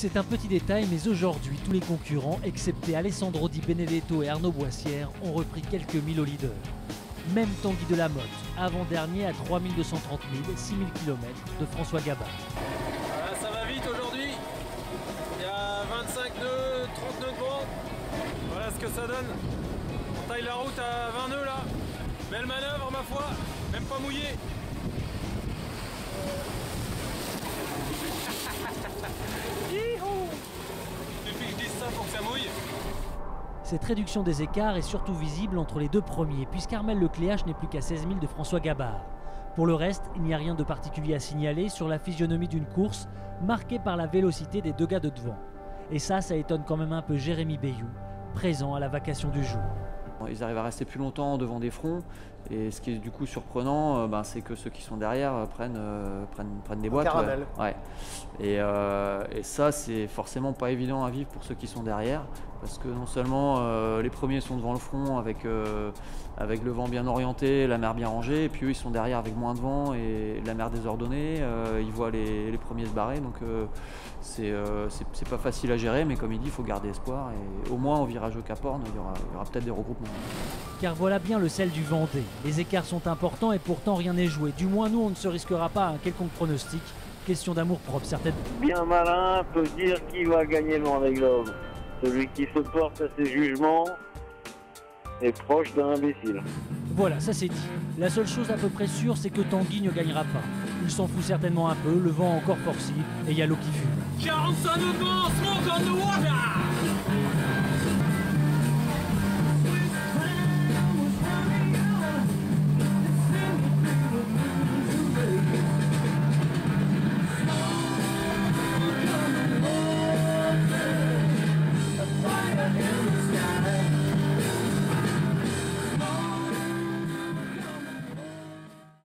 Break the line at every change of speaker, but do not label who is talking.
C'est un petit détail, mais aujourd'hui, tous les concurrents, excepté Alessandro Di Benedetto et Arnaud Boissière, ont repris quelques milles au leader. Même Tanguy de la Motte, avant-dernier à 3230 milles, 6000 km de François Gabard.
Voilà, ça va vite aujourd'hui. Il y a 25 nœuds, 30 nœuds de vent. Voilà ce que ça donne. On taille la route à 20 nœuds là. Belle manœuvre ma foi, même pas mouillé. Suffit que je dise ça pour que ça mouille.
Cette réduction des écarts est surtout visible entre les deux premiers, puisqu'Armel Lecléache n'est plus qu'à 16 000 de François Gabard. Pour le reste, il n'y a rien de particulier à signaler sur la physionomie d'une course marquée par la vélocité des deux gars de devant. Et ça étonne quand même un peu Jérémy Bayou, présent à la vacation du jour.
Ils arrivent à rester plus longtemps devant des fronts, et ce qui est du coup surprenant, c'est que ceux qui sont derrière prennent des boîtes.
Caramel.
Ouais. Et ça, c'est forcément pas évident à vivre pour ceux qui sont derrière, parce que non seulement les premiers sont devant le front avec le vent bien orienté, la mer bien rangée, et puis eux ils sont derrière avec moins de vent et la mer désordonnée, ils voient les premiers se barrer, donc c'est pas facile à gérer, mais comme il dit, il faut garder espoir, et au moins au virage au Cap Horn, il y aura peut-être des regroupements.
Car voilà bien le sel du Vendée. Les écarts sont importants et pourtant rien n'est joué. Du moins nous, on ne se risquera pas à un quelconque pronostic. Question d'amour propre, certainement.
Bien malin peut dire qui va gagner le Vendée Globe. Celui qui se porte à ses jugements est proche d'un imbécile.
Voilà, ça c'est dit. La seule chose à peu près sûre, c'est que Tanguy ne gagnera pas. Il s'en fout certainement un peu, le vent encore forci et il y a l'eau qui fume.
45 nœuds de vent, smoke on the water.